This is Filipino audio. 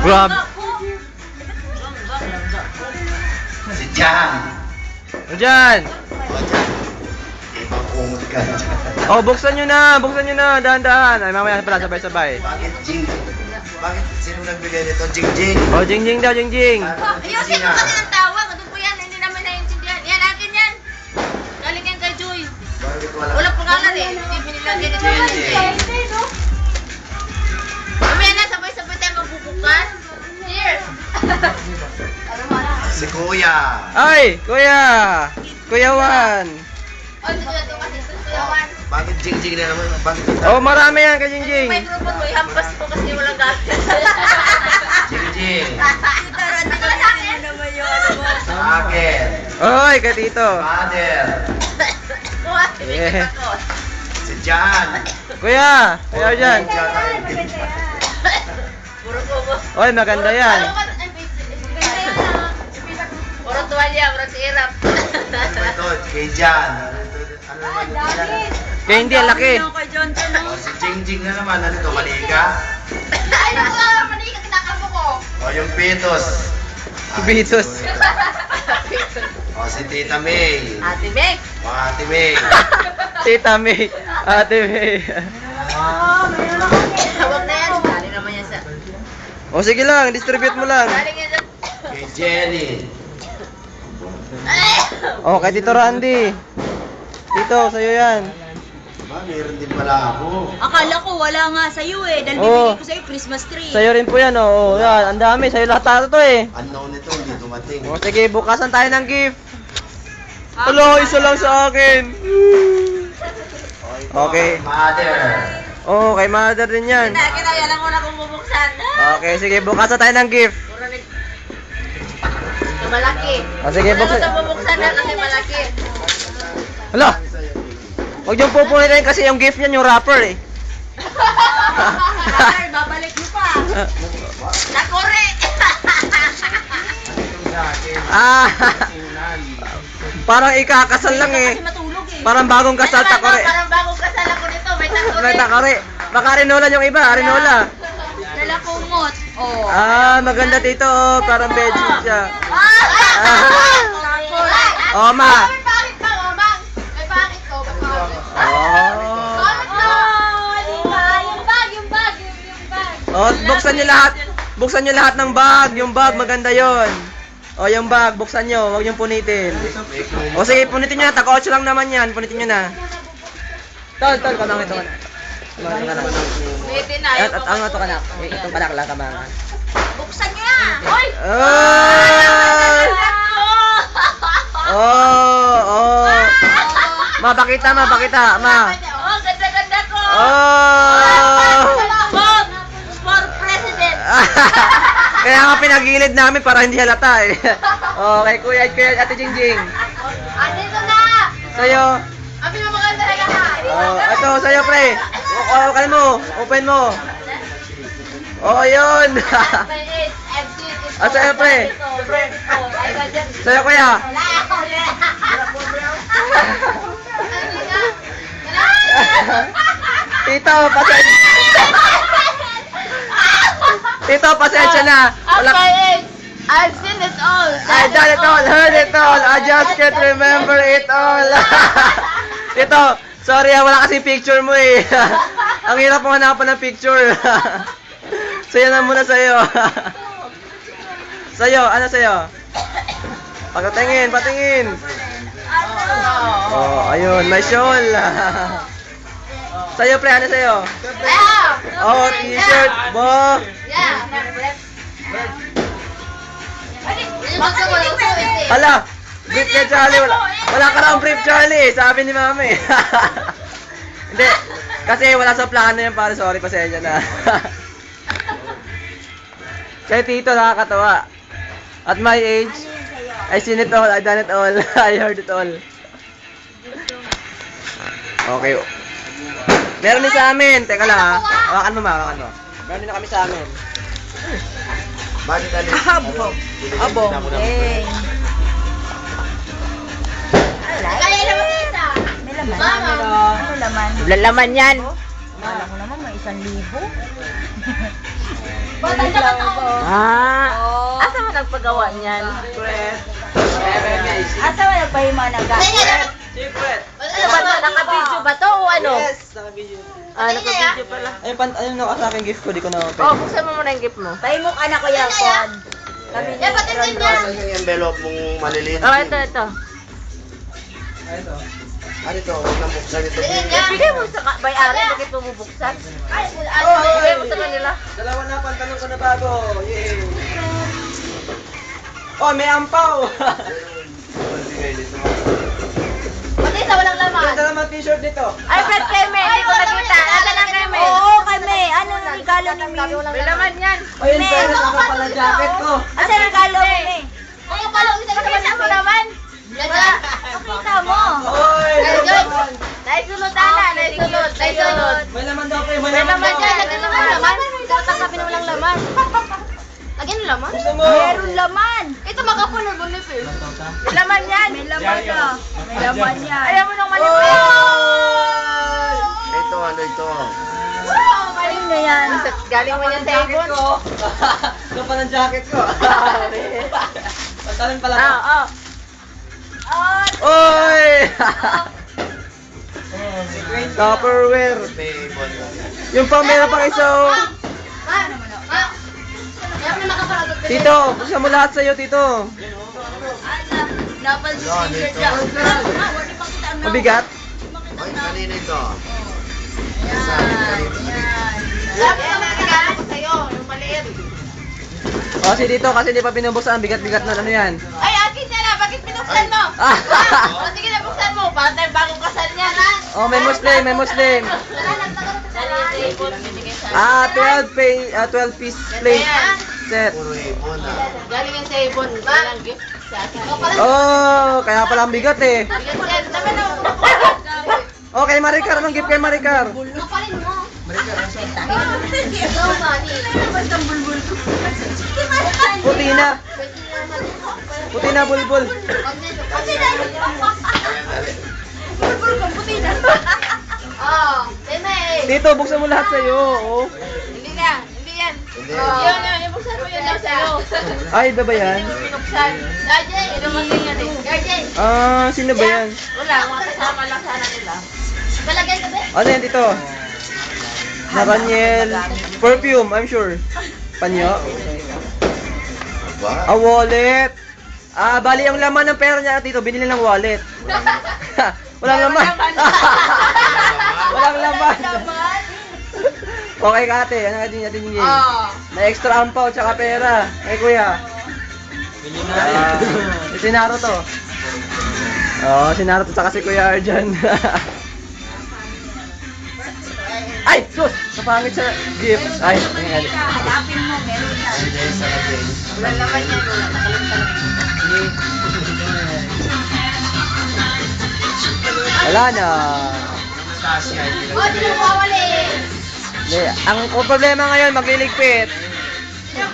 Grabe. Si Jan. O dyan. O Jan. Ibang kumot ka dyan. Oh, buksan nyo na, dahan-dahan. Ay, mamaya pala, sabay-sabay. Bakit Jing? Bakit sino nagbigay nito? Jing. Oh, Jingjing daw, Jingjing. Ayusin mo kasi ng tawag. Ano po yan? Hindi naman naiintindihan. Yan, akin yan. Galing yan kay Joy. Bakit wala? Walang pangalan eh. Hindi binilagay nito. Mamaya na, sabay-sabay tayo magbubukas. Cheers! Si Kuya. Ay, Kuya. Kuya Juan. O, ito kasi susuyawan. Bakit Jing na naman? Bakit Oh, marami yan kay Jingjing. May grupo mo, ihampas po kasi walang gamit. Jing? Pero ano ka sa akin? Sa akin. Oy, kay Tito. Father. Kuha, Yeah. ako. Si Jan. Kuya, kaya dyan. Puro kubo. Oy, maganda yan. Puro tuwalya, puro sirap. Ano ba ito? Kay Jan. Ano naman ito? Kaya hindi, ang laki. O si Jing na naman. Ano ito? Malika? Ay, naku, mali ka kinakabo ko. O yung Pitos. Beatos. O si Tita May. Ate Meg. O Ate May. Tita May. Ate May. Huwag na yan. Galing naman yan sa... O sige lang, distribute mo lang. Galing yan sa... Kay Jenny. Ay! O, kay Tito Randy. Tito, sa'yo yan. Ba, meron din pala ako. Akala ko wala nga sa'yo eh, dahil Oo. bibigay ko sa'yo Christmas tree. Sa'yo rin po yan, o. Oh, yan, ang dami. Sa'yo lahat to eh. Unknown ito, hindi dumating. O, sige, bukasan tayo ng gift. Hello, isa lang sa akin. Okay. Mother. Oh, kay mother din yan. Kinaya lang ko na kung bubuksan. Okay, sige, bukasan tayo ng gift. Puro nag... Malaki. O, sige, Wala buksan. sa bubuksan na kasi malaki. Hala! Huwag yung pupunitin kasi yung gift niyan yung wrapper eh. Sir, babalik mo pa. Nakore! Ah! Parang ikakasal lang eh. Kasi matulog eh. Parang bagong kasal takore. Parang bagong kasal ako nito. May takore. May takore. Baka Arinola yung iba, Arinola. Dala kumot. Oh. Ah, maganda dito oh. Parang bedsheet siya. Takore. Oh, ma. May pangit pa, mamang. May pangit ko. May pangit. Oh. Yung bag. Oh, buksan niyo lahat. Buksan niyo lahat ng bag. Yung bag maganda 'yon. Oh, yung bag buksan niyo, huwag niyo punitin. O sige, punitin niyo na. Taka 8 lang naman 'yan. Punitin niyo na. Tol, kamang ito. Kamang ito. Pwede na. At ang ito kanak. Itong kanak lang kamang. Buksan niya. Hoy! Ay! Oh. Mapakita, ma. Oh, ganda-ganda ko. Oh. Bob! For president. Kaya nga pinagilid namin para hindi halata eh. Okay, kuya, Ate Jingjing. Andito na. Sa'yo. Ang pinamaganda talaga ha. Oh, ito, sa'yo, pre. Oh, kaya mo. Open mo. Oh, yun. Ah, sa'yo, pre. Sa'yo, kuya. Tito, pasensya na. At my age, I've seen it all. I done it all, heard it all. I just can't remember it all. Tito, sorry wala kasi picture mo eh. Ang hirap mo hanapan ng picture. So yan na muna sa'yo. Sa'yo, ano sa'yo? Patingin. Oh, ayun, may shawl. Sa'yo, pre, ano sa'yo? Oh, t-shirt, bo. Yeah. Hala, brief kay Charlie. Wala ka lang brief, Charlie. Sabi ni Mami. Hindi, kasi wala sa plano yan, pare. Sorry, pasensya na. Kay Tito, nakakatawa. At my age, I seen it all, I done it all, I heard it all. Okay. Meron din sa amin. Teka lang ha. Hawakan mo. Meron din na kami sa amin. Bakit ano? Abong. Kaya naman isa. May laman. Mama. Ano laman? Lalaman yan. Akala ko naman may 1,000. Ah! Asa mo nagpagawa niyan? Secret. Asa mo nagpahima ng gamit? Secret. Ano ba ito? Naka-video ba to o ano? Yes, naka-video. Ah, naka-video pala. Ayun na sa akin gift ko, di ko na Oh, buksan mo muna yung gift mo. Pahimok anak ko yan, Pod. Kami Eh, pati din niya. Asan yung envelope mong maliliit? Oh, ito. Ano ito? Huwag nang buksan ito. Tingin niya. Bigay mo sa bay-ari, bakit mo bubuksan? Ay, Bigay mo sa kanila. Dalawa na, pantalon ko na bago. Yay! Oh, may ampaw! pati sa walang laman. Ganda naman t-shirt nito. Ay, Fred Keme, hindi ko nakita. Asa na Keme? Oo, Keme. Ano ang regalo ni Mi? May laman yan. Oh, yun pala, naka pala jacket ko. Asa ang regalo ni Mi? Kaya pala, isa mo naman. Yan na. Pakita mo. Oy! Naisulot, Ana. Naisulot. May laman daw kayo, May laman Lagyan yan. lagyan mo ng laman. Tatanggapin mo lang laman. Lagyan ng laman? Gusto mo? Meron laman. Ito makapuno, bunipis. May laman yan. May laman ka. May laman yan. Ayaw mo nang Oy! malipit. Ito, ano ito? Ayun na yan. Galing mo yan sa Jacket ibon. ko. Ito pa ng jacket ko. Pantalon pala. Oo. Oy! Tupperware. May ibon. Yung pa meron pang isa. oh. Kaya may makaparagot ka. Tito, buksan mo lahat sa'yo, Tito. Napansin Yan, si ito. George. Mabigat? Ay, kanina ito. Sabi ko magkakala ko sa'yo, yung maliit. O, si Tito, kasi hindi pa pinubuksan. Ang bigat-bigat na ano yan. Ay, akin na na, bakit binuksan mo? Ah. O, sige na, buksan mo. Para tayo bagong kasal niya. Oh, may Muslim, may Muslim. Ah, 12 piece plate set. Puro ibon ah. Galing yan sa ibon. Walang gift sa akin. O, pala. Oh, kaya pala ang bigat eh. Bigat yan. Naman na. Oh, kay Maricar, anong gift kay Maricar? Kapalin mo. Ikaw, Manny. Puti na. Puti na, bulbul. Oh, tena eh. Tito, buksan mo lahat sa'yo. Oh. Hindi na, hindi yan. Hindi. Yun, ibuksan mo yun lang sa'yo. Ay, iba ba yan? Binuksan. Garjay, inumating yan eh. Garjay. Ah, sino ba yan? Wala, mga kasama lang sana nila. Palagay ka ba? Ano yan, Tito? Naraniel. Perfume, I'm sure. Panyo. Ba? A wallet. Ah, bali ang laman ng pera niya, Tito, binili ng wallet. Walang laman. Walang laman. Okay, Kate, ano natin yung game? Oo. May extra ampaw tsaka pera. Ay, kuya. Si Naruto. Oo, si Naruto tsaka si Kuya Arjan. Ay, sus! Napangit sa gift. Ay, ay, ay. Hanapin mo, meron yan. Hindi, sa atin. Wala naman yan. Wala, nakalimtalan. Wala na. Oh, di na mawawali. Hindi, ang problema ngayon, magliligpit. Sino